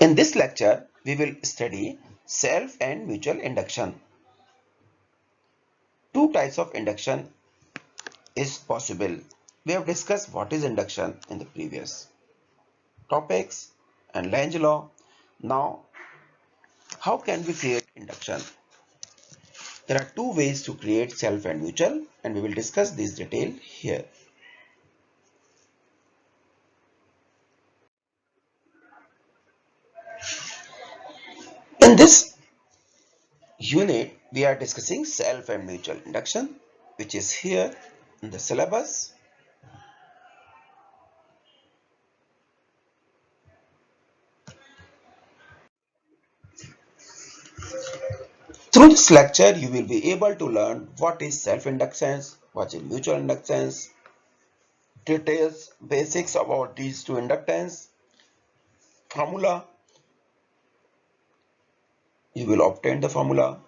In this lecture, we will study self and mutual induction. Two types of induction is possible. We have discussed what is induction in the previous topics and Lange law. Now, how can we create induction? There are two ways to create self and mutual, and we will discuss this detail here. In this unit, we are discussing self and mutual induction, which is here in the syllabus. Through this lecture, you will be able to learn what is self-inductance, what is mutual inductance, details, basics about these two inductance, formula. You will obtain the formula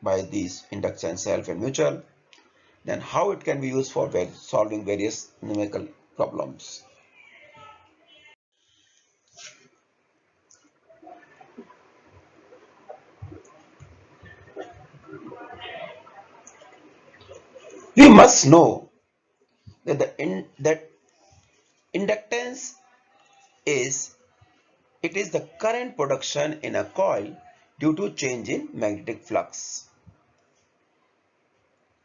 by these inductance, self and mutual. Then how it can be used for solving various numerical problems. We must know that that inductance is the current production in a coil due to change in magnetic flux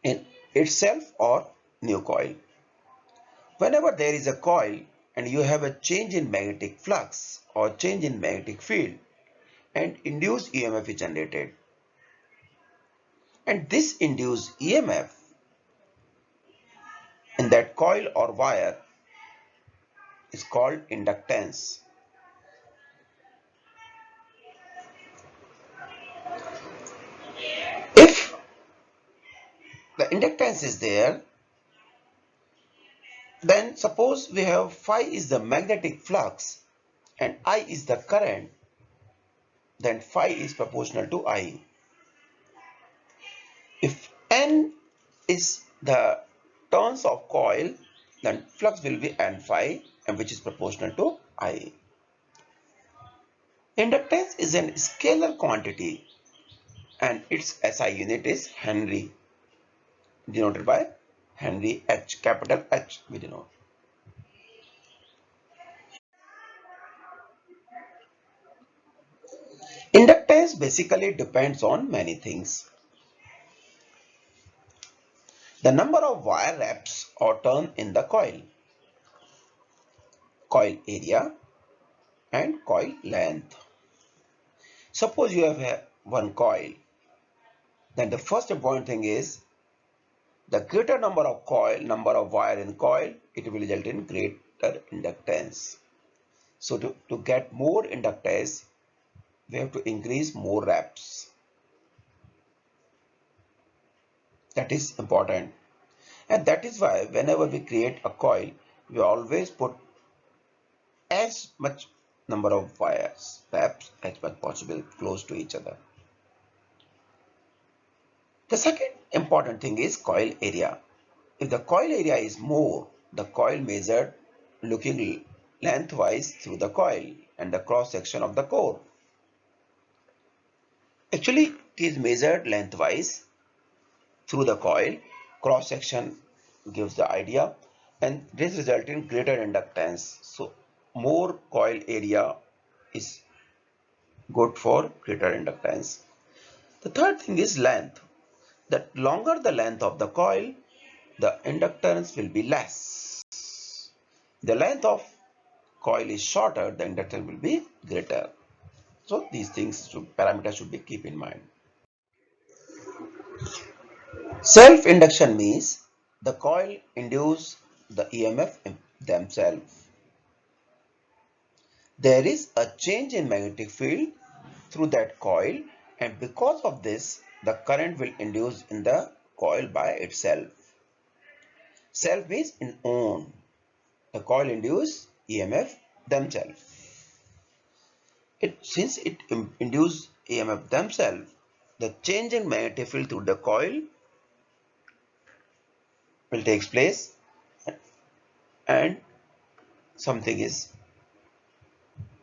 in itself or new coil. Whenever there is a coil and you have a change in magnetic flux or change in magnetic field, and induced EMF is generated, and this induced EMF in that coil or wire is called inductance. If the inductance is there, then suppose we have phi is the magnetic flux and I is the current, then phi is proportional to I. If N is the turns of coil, then flux will be N phi, and which is proportional to I. Inductance is a scalar quantity and its SI unit is Henry, denoted by Henry H, capital H we denote. Inductance basically depends on many things. The number of wire wraps or turn in the coil, coil area, and coil length. Suppose you have one coil, then the first important thing is the greater number of wire in coil, it will result in greater inductance. So to get more inductance, we have to increase more wraps. That is important. And that is why whenever we create a coil, we always put as much number of wires, wraps as much possible close to each other. The second important thing is coil area. If the coil area is more, the coil measured looking lengthwise through the coil and the cross section of the core. Actually, it is measured lengthwise through the coil, cross section gives the idea, and this results in greater inductance. So more coil area is good for greater inductance. The third thing is length. The longer the length of the coil, the inductance will be less. The length of coil is shorter, the inductance will be greater. So these parameters should be keep in mind. Self-induction means the coil induce the EMF themselves. There is a change in magnetic field through that coil, and because of this, the current will induce in the coil by itself. Self means in own. The coil induce EMF themselves. Since it induce EMF themselves, the change in magnetic field through the coil will take place, and something is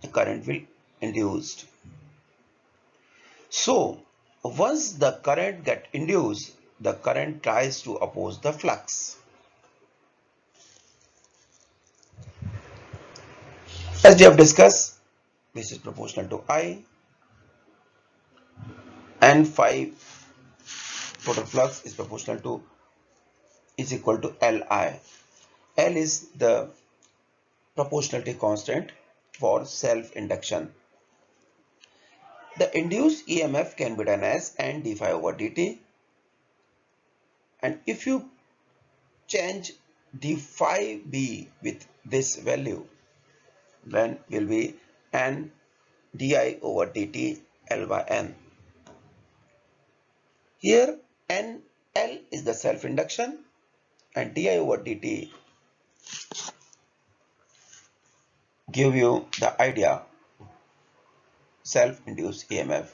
the current will induced. So once the current get induced, the current tries to oppose the flux. As we have discussed, this is proportional to I, and phi total flux is proportional to is equal to Li. L is the proportionality constant for self-induction. The induced EMF can be done as N d phi over dt, and if you change the phi b with this value, then will be N di over dt L by N. Here N L is the self-induction and di over dt give you the idea self-induced EMF.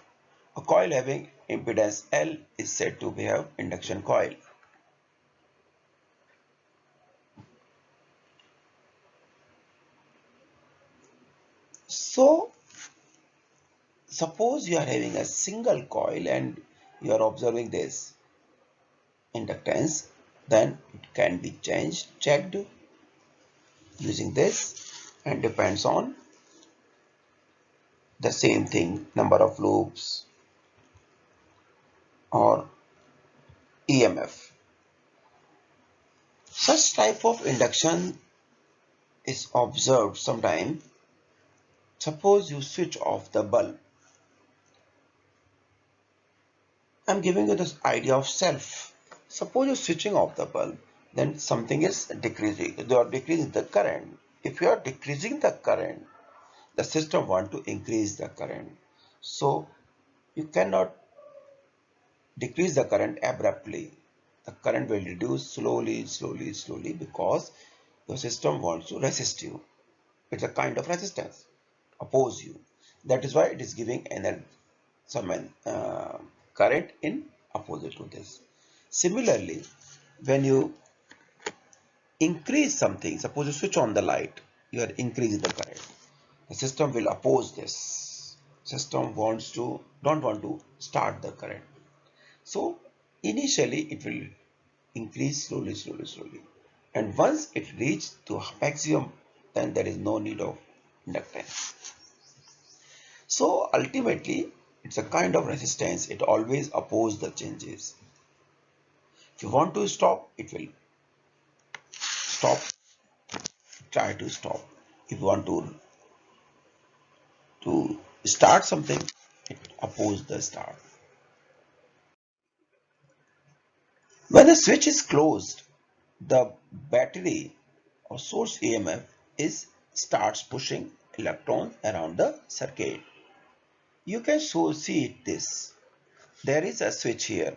A coil having impedance L is said to have induction coil. So suppose you are having a single coil and you are observing this inductance, then it can be checked using this, and depends on the same thing, number of loops or EMF. Such type of induction is observed sometime. Suppose you switch off the bulb. I'm giving you this idea of self. Suppose you're switching off the bulb, then something is decreasing. You are decreasing the current. If you are decreasing the current, the system wants to increase the current. So you cannot decrease the current abruptly. The current will reduce slowly, slowly, slowly, because your system wants to resist you. It's a kind of resistance, oppose you. That is why it is giving some current in opposite to this. Similarly, when you increase something, suppose you switch on the light, you are increasing the current. The system will oppose this. System don't want to start the current. So initially it will increase slowly, slowly, slowly. And once it reaches to maximum, then there is no need of inductance. So ultimately, it's a kind of resistance. It always opposes the changes. If you want to stop, it will stop, try to stop. If you want to start something, it opposes the start. When the switch is closed, the battery or source EMF is starts pushing electrons around the circuit. You can see this. There is a switch here,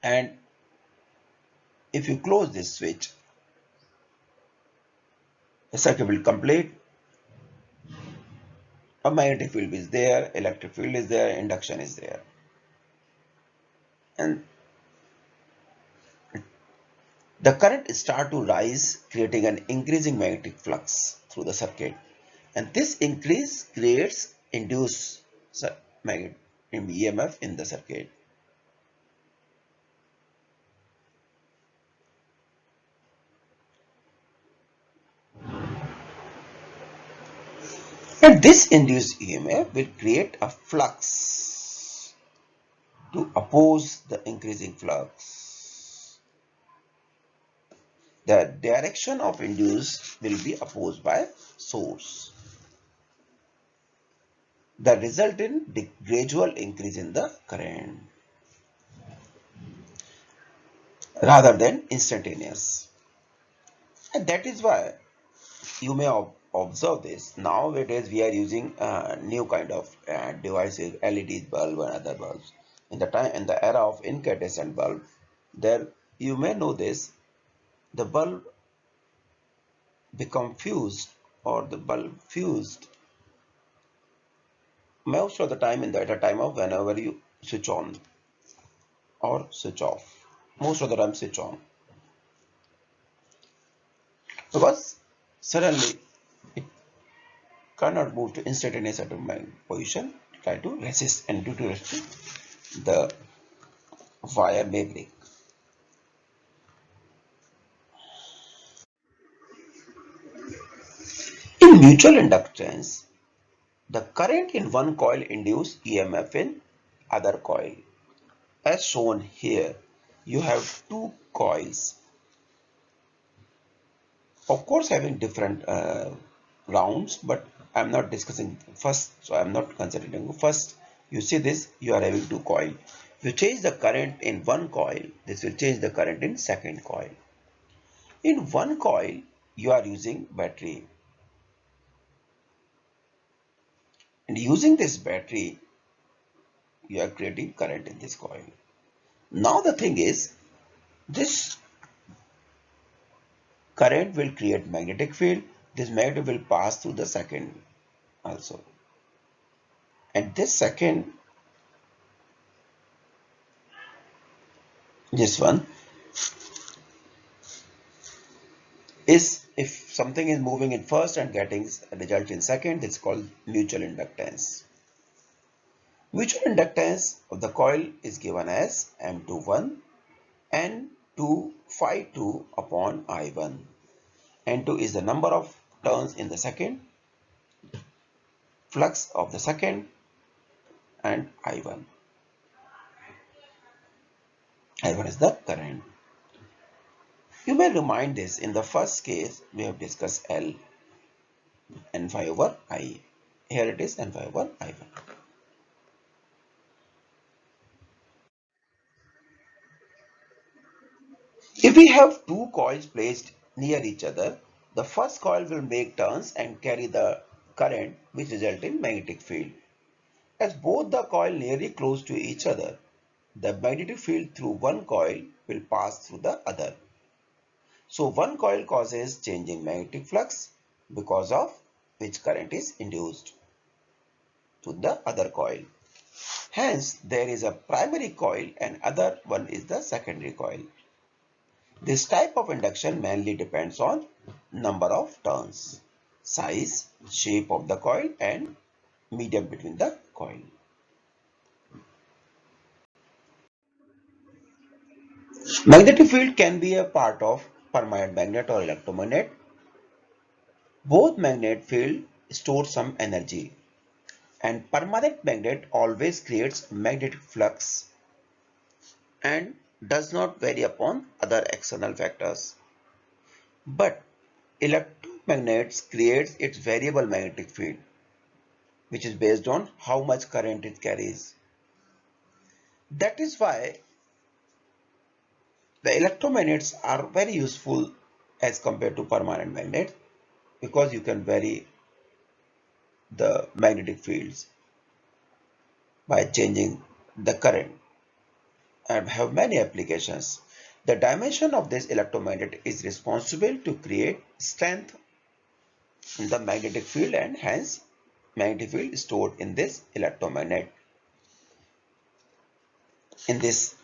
and if you close this switch, the circuit will complete. A magnetic field is there, electric field is there, induction is there, and the current start to rise, creating an increasing magnetic flux through the circuit, and this increase creates induced magnetic EMF in the circuit. And this induced EMF will create a flux to oppose the increasing flux. The direction of induced will be opposed by source. The result in the gradual increase in the current rather than instantaneous. And that is why you may observe this. Nowadays we are using new kind of devices, LED bulb and other bulbs. In the era of incandescent bulb, there you may know this, the bulb become fused or the bulb fused most of the time at a time of whenever you switch on or switch off. Most of the time switch on, because suddenly cannot move to instantaneous atomic position, try to resist, and due to resist, the wire may break. In mutual inductance, the current in one coil induces EMF in other coil. As shown here, you have two coils, of course having different rounds, but I'm not discussing first, so I'm not considering first. You see this, you are having two coil. If you change the current in one coil, this will change the current in second coil. In one coil, you are using battery, and using this battery, you are creating current in this coil. Now the thing is, this current will create magnetic field. This magnet will pass through the second also. And this second, this one, is if something is moving in first and getting a result in second, it's called mutual inductance. Mutual inductance of the coil is given as M21 N2 phi 2 upon I1. N2 is the number of turns in the second, flux of the second, and I1. I1 is the current. You may remind this in the first case we have discussed L, N phi over I. Here it is N phi over I1. If we have two coils placed near each other, the first coil will make turns and carry the current which result in magnetic field. As both the coil nearly close to each other, the magnetic field through one coil will pass through the other. So one coil causes change in magnetic flux because of which current is induced to the other coil. Hence, there is a primary coil and other one is the secondary coil. This type of induction mainly depends on number of turns, size, shape of the coil and medium between the coil. Magnetic field can be a part of permanent magnet or electromagnet. Both magnet field store some energy and permanent magnet always creates magnetic flux and does not vary upon other external factors. But electromagnets creates its variable magnetic field, which is based on how much current it carries. That is why the electromagnets are very useful as compared to permanent magnets, because you can vary the magnetic fields by changing the current and have many applications. The dimension of this electromagnet is responsible to create strength in the magnetic field and hence magnetic field stored in this electromagnet. In this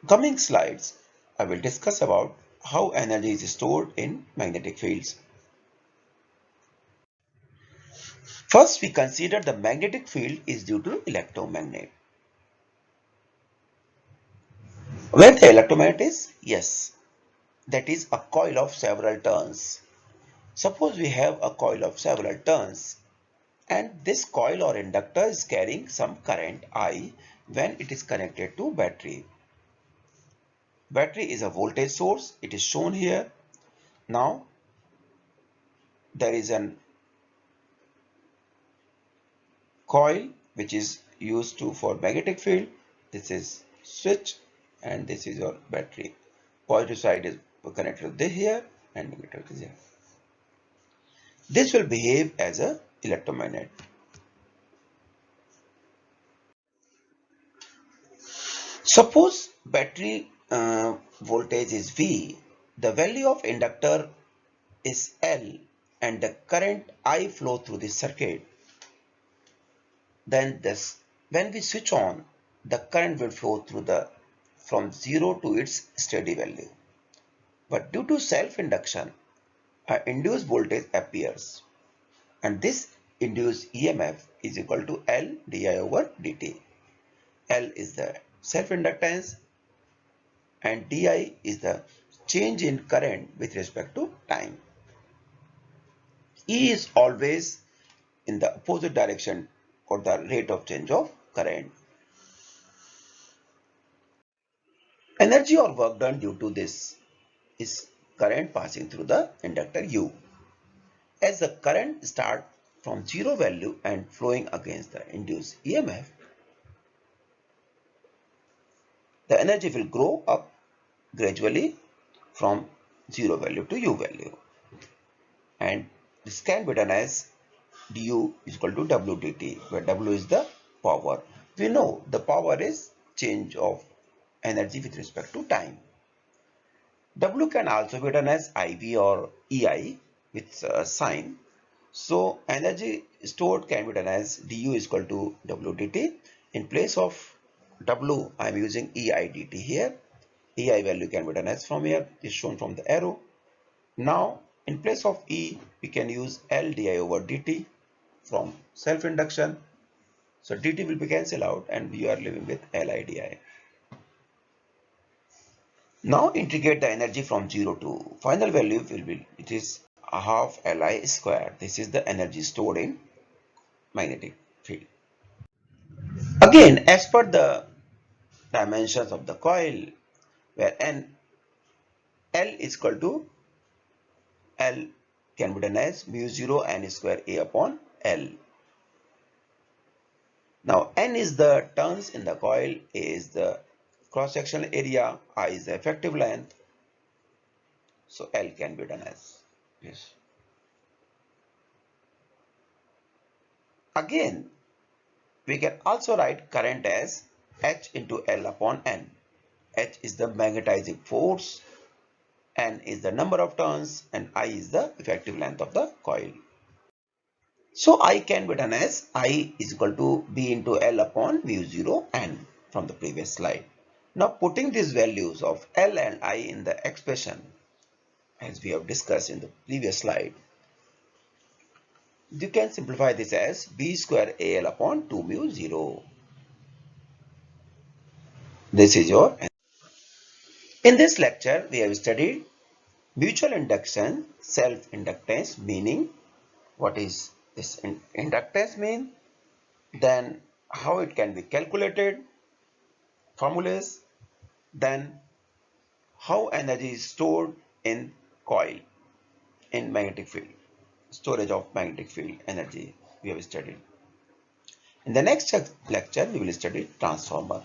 coming slides, I will discuss about how energy is stored in magnetic fields. First, we consider the magnetic field is due to electromagnet. Where the electromagnet is? Yes, that is a coil of several turns. Suppose we have a coil of several turns and this coil or inductor is carrying some current I when it is connected to battery. Battery is a voltage source. It is shown here. Now there is an coil which is used to for magnetic field. This is switch and this is your battery. Positive side is connected to here and negative is here. This will behave as a electromagnet. Suppose battery voltage is V, the value of inductor is L and the current I flow through this circuit. Then this, when we switch on, the current will flow through the from 0 to its steady value. But due to self-induction, an induced voltage appears, and this induced EMF is equal to L di over dt. L is the self-inductance and di is the change in current with respect to time. E is always in the opposite direction for the rate of change of current. Energy or work done due to this is current passing through the inductor U. As the current starts from zero value and flowing against the induced EMF, the energy will grow up gradually from zero value to U value. And this can be done as du is equal to W dt, where W is the power. We know the power is change of energy with respect to time. W can also be done as IV or EI with sign. So energy stored can be done as du is equal to W dt. In place of W, I am using EI dt here. EI value can be done as from here, is shown from the arrow. Now, in place of E, we can use L di over dt from self-induction. So dt will be cancelled out and we are living with Li di. Now integrate the energy from 0 to final value will be, it is a half Li square. This is the energy stored in magnetic field. Again, as per the dimensions of the coil, where L is equal to L can be done as mu 0 n square A upon L. Now N is the turns in the coil, A is the cross-sectional area, I is the effective length. So L can be done as this. Again, we can also write current as H into L upon N. H is the magnetizing force, N is the number of turns, and I is the effective length of the coil. So I can be done as I is equal to B into L upon mu 0 N from the previous slide. Now putting these values of L and I in the expression as we have discussed in the previous slide, you can simplify this as B square AL upon 2 mu 0. This is your. In this lecture, we have studied mutual induction, self-inductance, meaning what is this inductance mean, then how it can be calculated, formulas, then how energy is stored in coil in magnetic field, storage of magnetic field energy we have studied. In the next lecture, we will study transformer.